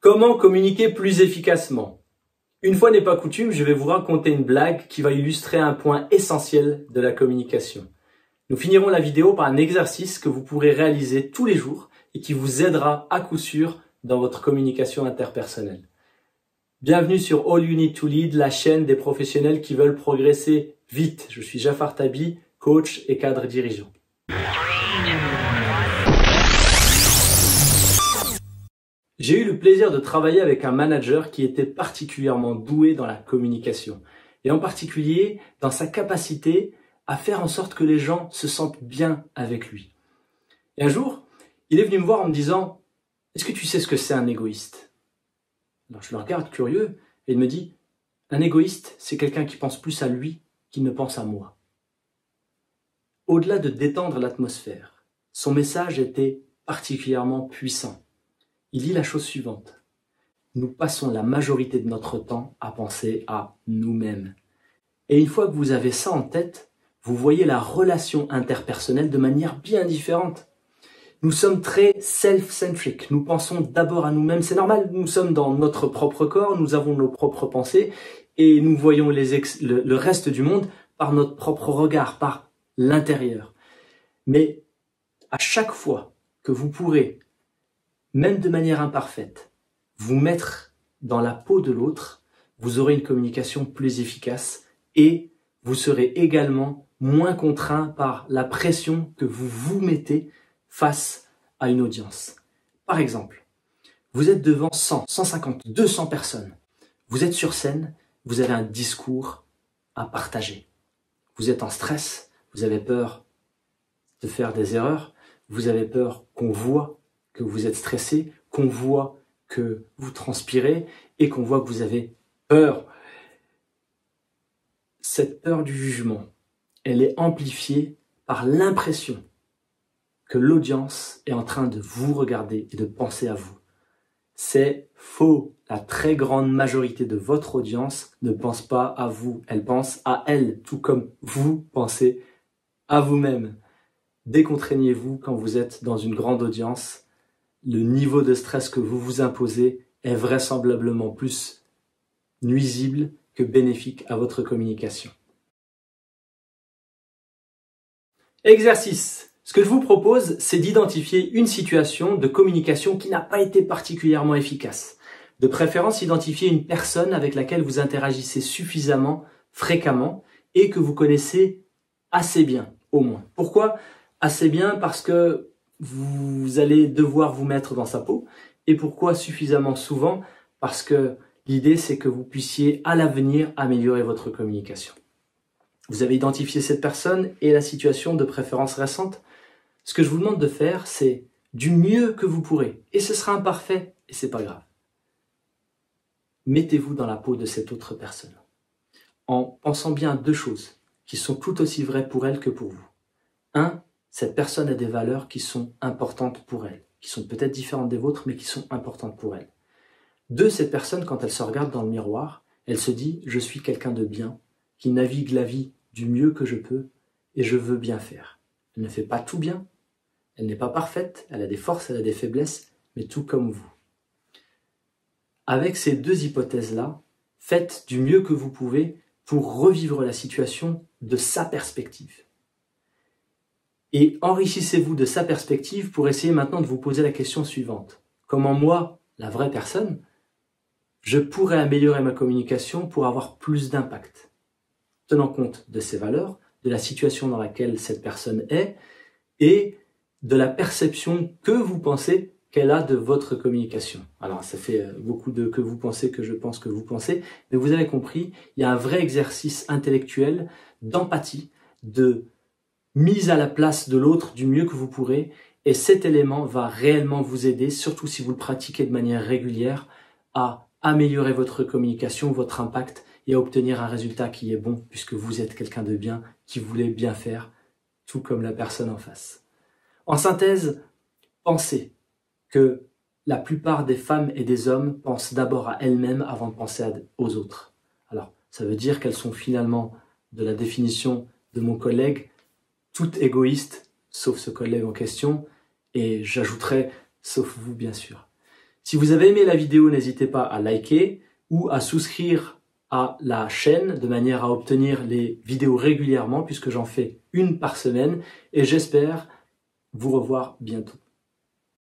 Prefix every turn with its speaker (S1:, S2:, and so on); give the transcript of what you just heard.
S1: Comment communiquer plus efficacement? Une fois n'est pas coutume, je vais vous raconter une blague qui va illustrer un point essentiel de la communication. Nous finirons la vidéo par un exercice que vous pourrez réaliser tous les jours et qui vous aidera à coup sûr dans votre communication interpersonnelle. Bienvenue sur All You Need to Lead, la chaîne des professionnels qui veulent progresser vite. Je suis Jafar Tabi, coach et cadre dirigeant. J'ai eu le plaisir de travailler avec un manager qui était particulièrement doué dans la communication et en particulier dans sa capacité à faire en sorte que les gens se sentent bien avec lui. Et un jour, il est venu me voir en me disant « Est-ce que tu sais ce que c'est un égoïste ?» Alors je le regarde curieux et il me dit « Un égoïste, c'est quelqu'un qui pense plus à lui qu'il ne pense à moi. » Au-delà de détendre l'atmosphère, son message était particulièrement puissant. Il dit la chose suivante. Nous passons la majorité de notre temps à penser à nous-mêmes. Et une fois que vous avez ça en tête, vous voyez la relation interpersonnelle de manière bien différente. Nous sommes très self-centric. Nous pensons d'abord à nous-mêmes. C'est normal, nous sommes dans notre propre corps, nous avons nos propres pensées et nous voyons le reste du monde par notre propre regard, par l'intérieur. Mais à chaque fois que vous pourrez, même de manière imparfaite, vous mettre dans la peau de l'autre, vous aurez une communication plus efficace et vous serez également moins contraint par la pression que vous vous mettez face à une audience. Par exemple, vous êtes devant 100, 150, 200 personnes. Vous êtes sur scène, vous avez un discours à partager. Vous êtes en stress, vous avez peur de faire des erreurs, vous avez peur qu'on voit que vous êtes stressé, qu'on voit que vous transpirez et qu'on voit que vous avez peur. Cette peur du jugement, elle est amplifiée par l'impression que l'audience est en train de vous regarder et de penser à vous. C'est faux. La très grande majorité de votre audience ne pense pas à vous. Elle pense à elle, tout comme vous pensez à vous-même. Décontraignez-vous quand vous êtes dans une grande audience. Le niveau de stress que vous vous imposez est vraisemblablement plus nuisible que bénéfique à votre communication. Exercice. Ce que je vous propose, c'est d'identifier une situation de communication qui n'a pas été particulièrement efficace. De préférence, identifier une personne avec laquelle vous interagissez suffisamment, fréquemment, et que vous connaissez assez bien, au moins. Pourquoi assez bien? Parce que vous allez devoir vous mettre dans sa peau. Et pourquoi suffisamment souvent? Parce que l'idée, c'est que vous puissiez à l'avenir améliorer votre communication. Vous avez identifié cette personne et la situation de préférence récente. Ce que je vous demande de faire, c'est du mieux que vous pourrez. Et ce sera imparfait et c'est pas grave. Mettez-vous dans la peau de cette autre personne. En pensant bien à deux choses qui sont tout aussi vraies pour elle que pour vous. 1. Cette personne a des valeurs qui sont importantes pour elle, qui sont peut-être différentes des vôtres, mais qui sont importantes pour elle. 2. Cette personne, quand elle se regarde dans le miroir, elle se dit « je suis quelqu'un de bien, qui navigue la vie du mieux que je peux et je veux bien faire ». Elle ne fait pas tout bien, elle n'est pas parfaite, elle a des forces, elle a des faiblesses, mais tout comme vous. Avec ces deux hypothèses-là, faites du mieux que vous pouvez pour revivre la situation de sa perspective. Et enrichissez-vous de sa perspective pour essayer maintenant de vous poser la question suivante. Comment moi, la vraie personne, je pourrais améliorer ma communication pour avoir plus d'impact, tenant compte de ses valeurs, de la situation dans laquelle cette personne est et de la perception que vous pensez qu'elle a de votre communication. Alors, ça fait beaucoup de que vous pensez, que je pense, que vous pensez, mais vous avez compris, il y a un vrai exercice intellectuel d'empathie, de mise à la place de l'autre du mieux que vous pourrez, et cet élément va réellement vous aider, surtout si vous le pratiquez de manière régulière, à améliorer votre communication, votre impact, et à obtenir un résultat qui est bon, puisque vous êtes quelqu'un de bien, qui voulait bien faire, tout comme la personne en face. En synthèse, pensez que la plupart des femmes et des hommes pensent d'abord à elles-mêmes avant de penser aux autres. Alors, ça veut dire qu'elles sont finalement, de la définition de mon collègue, toutes égoïstes, sauf ce collègue en question, et j'ajouterai, sauf vous bien sûr. Si vous avez aimé la vidéo, n'hésitez pas à liker ou à souscrire à la chaîne de manière à obtenir les vidéos régulièrement puisque j'en fais une par semaine et j'espère vous revoir bientôt.